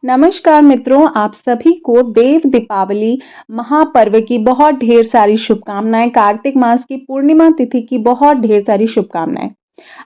नमस्कार मित्रों, आप सभी को देव दीपावली महापर्व की बहुत ढेर सारी शुभकामनाएं। कार्तिक मास की पूर्णिमा तिथि की बहुत ढेर सारी शुभकामनाएं।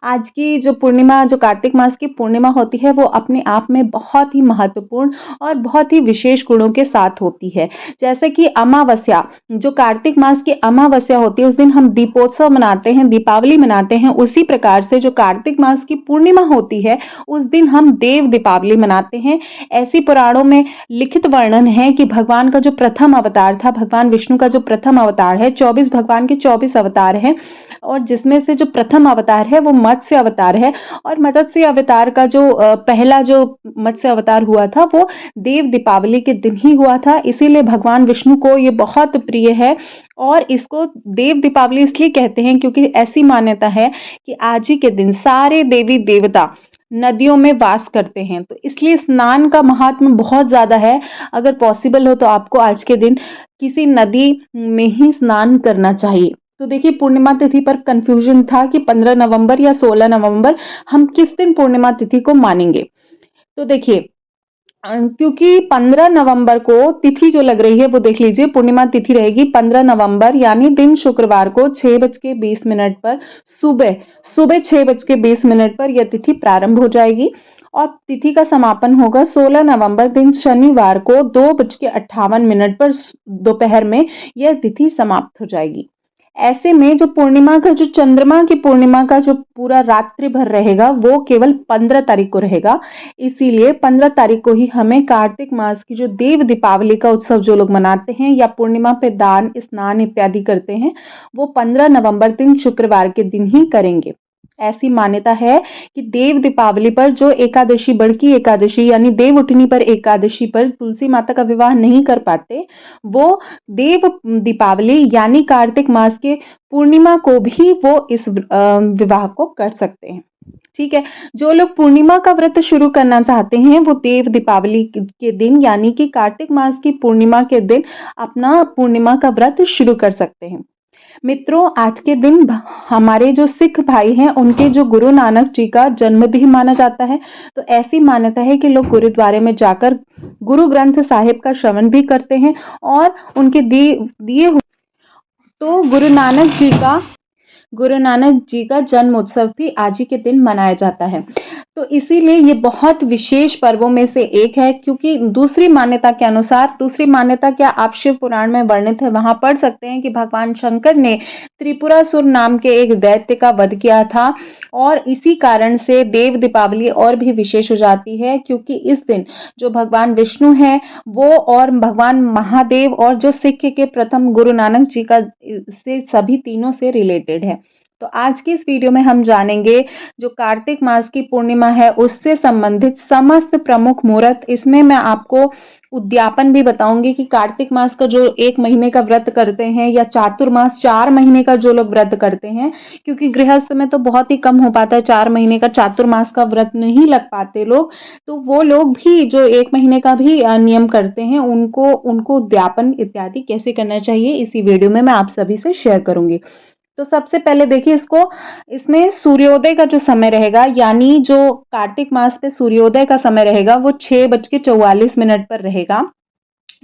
आज की जो पूर्णिमा, जो कार्तिक मास की पूर्णिमा होती है, वो अपने आप में बहुत ही महत्वपूर्ण और बहुत ही विशेष गुणों के साथ होती है। जैसे कि अमावस्या, जो कार्तिक मास की अमावस्या होती है, उस दिन हम दीपोत्सव मनाते हैं, दीपावली मनाते हैं। उसी प्रकार से जो कार्तिक मास की पूर्णिमा होती है, उस दिन हम देव दीपावली मनाते हैं। ऐसी पुराणों में लिखित वर्णन है कि भगवान का जो प्रथम अवतार था, भगवान विष्णु का जो प्रथम अवतार है, 24 भगवान के 24 अवतार हैं, और जिसमें से जो प्रथम अवतार है वो मत्स्य अवतार है। और मत्स्य अवतार का जो पहला जो मत्स्य अवतार हुआ था वो देव दीपावली के दिन ही हुआ था। इसीलिए भगवान विष्णु को ये बहुत प्रिय है और इसको देव दीपावली इसलिए कहते हैं क्योंकि ऐसी मान्यता है कि आज ही के दिन सारे देवी देवता नदियों में वास करते हैं, तो इसलिए स्नान का महात्म्य बहुत ज्यादा है। अगर पॉसिबल हो तो आपको आज के दिन किसी नदी में ही स्नान करना चाहिए। तो देखिए, पूर्णिमा तिथि पर कंफ्यूजन था कि 15 नवंबर या 16 नवंबर, हम किस दिन पूर्णिमा तिथि को मानेंगे। तो देखिए, क्योंकि 15 नवंबर को तिथि जो लग रही है वो देख लीजिए, पूर्णिमा तिथि रहेगी 15 नवंबर यानी दिन शुक्रवार को 6:20 पर, सुबह सुबह 6:20 पर यह तिथि प्रारंभ हो जाएगी और तिथि का समापन होगा 16 नवंबर दिन शनिवार को 2:58 पर दोपहर में यह तिथि समाप्त हो जाएगी। ऐसे में जो पूर्णिमा का, जो चंद्रमा की पूर्णिमा का जो पूरा रात्रि भर रहेगा वो केवल 15 तारीख को रहेगा। इसीलिए 15 तारीख को ही हमें कार्तिक मास की जो देव दीपावली का उत्सव जो लोग मनाते हैं या पूर्णिमा पे दान स्नान इत्यादि करते हैं, वो 15 नवंबर दिन शुक्रवार के दिन ही करेंगे। ऐसी मान्यता है कि देव दीपावली पर जो एकादशी, बड़की एकादशी यानी देव उठनी पर एकादशी पर तुलसी माता का विवाह नहीं कर पाते, वो देव दीपावली यानी कार्तिक मास के पूर्णिमा को भी वो इस विवाह को कर सकते हैं। ठीक है। जो लोग पूर्णिमा का व्रत शुरू करना चाहते हैं वो देव दीपावली के दिन यानी कि कार्तिक मास की पूर्णिमा के दिन अपना पूर्णिमा का व्रत शुरू कर सकते हैं। मित्रों, आज के दिन हमारे जो सिख भाई हैं उनके जो गुरु नानक जी का जन्म भी माना जाता है। तो ऐसी मान्यता है कि लोग गुरुद्वारे में जाकर गुरु ग्रंथ साहिब का श्रवण भी करते हैं और उनके दिए तो गुरु नानक जी का जन्म उत्सव भी आज ही के दिन मनाया जाता है। तो इसीलिए ये बहुत विशेष पर्वों में से एक है, क्योंकि दूसरी मान्यता के अनुसार, दूसरी मान्यता क्या आप शिव पुराण में वर्णित है, वहां पढ़ सकते हैं कि भगवान शंकर ने त्रिपुरासुर नाम के एक दैत्य का वध किया था। और इसी कारण से देव दीपावली और भी विशेष हो जाती है, क्योंकि इस दिन जो भगवान विष्णु है वो और भगवान महादेव और जो सिख के प्रथम गुरु नानक जी का से सभी तीनों से रिलेटेड है। तो आज की इस वीडियो में हम जानेंगे जो कार्तिक मास की पूर्णिमा है उससे संबंधित समस्त प्रमुख मुहूर्त। इसमें मैं आपको उद्यापन भी बताऊंगी कि कार्तिक मास का जो 1 महीने का व्रत करते हैं या चातुर्मास 4 महीने का जो लोग व्रत करते हैं, क्योंकि गृहस्थ में तो बहुत ही कम हो पाता है, 4 महीने का चातुर्मास का व्रत नहीं लग पाते लोग, तो वो लोग भी जो 1 महीने का भी नियम करते हैं उनको उनको उद्यापन इत्यादि कैसे करना चाहिए इसी वीडियो में मैं आप सभी से शेयर करूंगी। तो सबसे पहले देखिए, इसमें सूर्योदय का जो समय रहेगा, यानी जो कार्तिक मास पे सूर्योदय का समय रहेगा वो 6:44 पर रहेगा।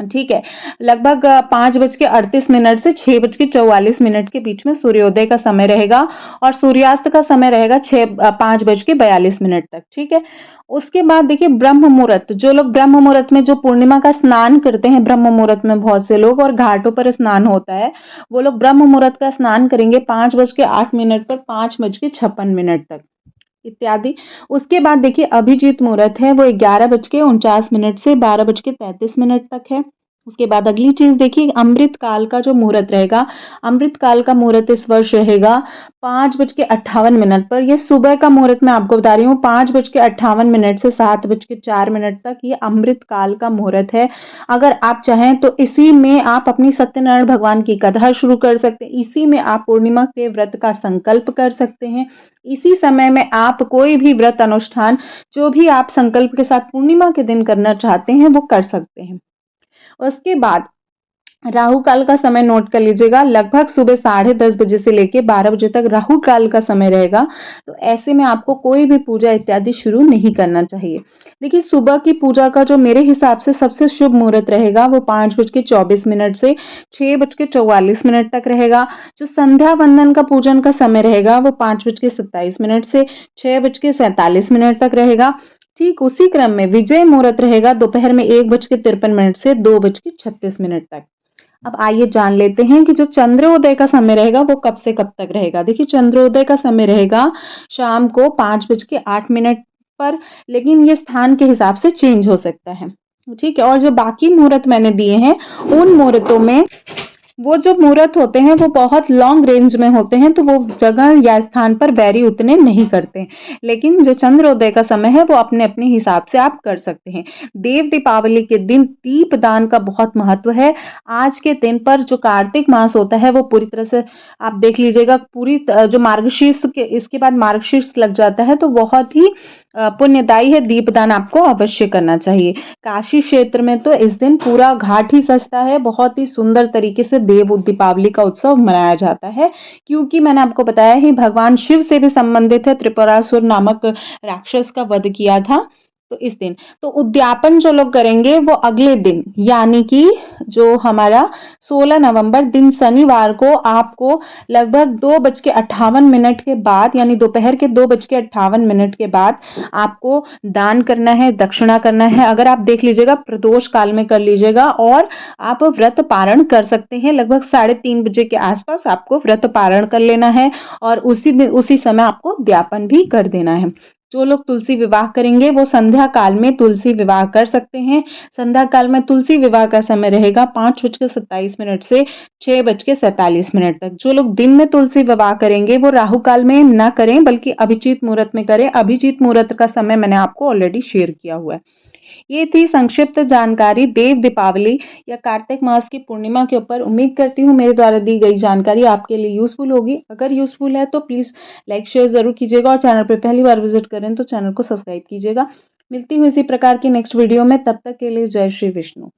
ठीक है। लगभग 5:38 से 6:44 के बीच में सूर्योदय का समय रहेगा और सूर्यास्त का समय रहेगा 5:42 तक। ठीक है। उसके बाद देखिए, ब्रह्म मुहूर्त, जो लोग ब्रह्म मुहूर्त में जो पूर्णिमा का स्नान करते हैं, ब्रह्म मुहूर्त में बहुत से लोग, और घाटों पर स्नान होता है, वो लोग ब्रह्म मुहूर्त का स्नान करेंगे 5:08 पर 5:56 तक इत्यादि। उसके बाद देखिए, अभिजीत मुहूर्त है वो 11:49 से 12:33 तक है। उसके बाद अगली चीज देखिए, अमृत काल का जो मुहूर्त रहेगा, अमृत काल का मुहूर्त इस वर्ष रहेगा 5:58 पर। ये सुबह का मुहूर्त मैं आपको बता रही हूँ, 5:58 से 7:04 तक ये अमृत काल का मुहूर्त है। अगर आप चाहें तो इसी में आप अपनी सत्यनारायण भगवान की कथा शुरू कर सकते हैं, इसी में आप पूर्णिमा के व्रत का संकल्प कर सकते हैं। इसी समय में आप कोई भी व्रत अनुष्ठान जो भी आप संकल्प के साथ पूर्णिमा के दिन करना चाहते हैं वो कर सकते हैं। उसके बाद राहु काल का समय नोट कर लीजिएगा, लगभग सुबह 10:30 से लेके 12 तक राहु काल का समय रहेगा। तो ऐसे में आपको कोई भी पूजा इत्यादि शुरू नहीं करना चाहिए। देखिए, सुबह की पूजा का जो मेरे हिसाब से सबसे शुभ मुहूर्त रहेगा वो 5:24 से 6:44 तक रहेगा। जो संध्या वंदन का पूजन का समय रहेगा वो 5:27 से 6:47 तक रहेगा। ठीक उसी क्रम में विजय मुहूर्त रहेगा दोपहर में 1:53 से 2:36 तक। अब आइए जान लेते हैं कि जो चंद्रोदय का समय रहेगा वो कब से कब तक रहेगा। देखिए, चंद्रोदय का समय रहेगा शाम को 5:08 पर, लेकिन ये स्थान के हिसाब से चेंज हो सकता है। ठीक है, और जो बाकी मुहूर्त मैंने दिए हैं उन मुहूर्तों में वो जो मुहूर्त होते हैं वो बहुत लॉन्ग रेंज में होते हैं, तो वो जगह या स्थान पर वैरी उतने नहीं करते। लेकिन जो चंद्रोदय का समय है वो अपने-अपने हिसाब से आप कर सकते हैं। देव दीपावली के दिन दीपदान का बहुत महत्व है। आज के दिन पर जो कार्तिक मास होता है वो पूरी तरह से आप देख लीजिएगा, पूरी जो मार्गशीर्ष के इसके बाद मार्गशीर्ष लग जाता है, तो बहुत ही पुण्यदायी है, दीपदान आपको अवश्य करना चाहिए। काशी क्षेत्र में तो इस दिन पूरा घाट ही सजता है, बहुत ही सुंदर तरीके से देव दीपावली का उत्सव मनाया जाता है, क्योंकि मैंने आपको बताया ही भगवान शिव से भी संबंधित है। त्रिपुरासुर नामक राक्षस का वध किया था तो इस दिन। तो उद्यापन जो लोग करेंगे वो अगले दिन, यानी कि जो हमारा 16 नवंबर दिन शनिवार को आपको लगभग 2:58 के बाद, यानी दोपहर के 2:58 के बाद आपको दान करना है, दक्षिणा करना है। अगर आप देख लीजिएगा प्रदोष काल में कर लीजिएगा, और आप व्रत पारण कर सकते हैं। लगभग 3:30 के आसपास आपको व्रत पारण कर लेना है और उसी दिन उसी समय आपको उद्यापन भी कर देना है। जो लोग तुलसी विवाह करेंगे वो संध्या काल में तुलसी विवाह कर सकते हैं। संध्या काल में तुलसी विवाह का समय रहेगा 5:27 से 6:47 तक। जो लोग दिन में तुलसी विवाह करेंगे वो राहु काल में ना करें, बल्कि अभिजीत मुहूर्त में करें। अभिजीत मुहूर्त का समय मैंने आपको ऑलरेडी शेयर किया हुआ है। ये थी संक्षिप्त जानकारी देव दीपावली या कार्तिक मास की पूर्णिमा के ऊपर। उम्मीद करती हूँ मेरे द्वारा दी गई जानकारी आपके लिए यूजफुल होगी। अगर यूजफुल है तो प्लीज़ लाइक शेयर ज़रूर कीजिएगा, और चैनल पर पहली बार विजिट करें तो चैनल को सब्सक्राइब कीजिएगा। मिलती हूँ इसी प्रकार की नेक्स्ट वीडियो में, तब तक के लिए जय श्री विष्णु।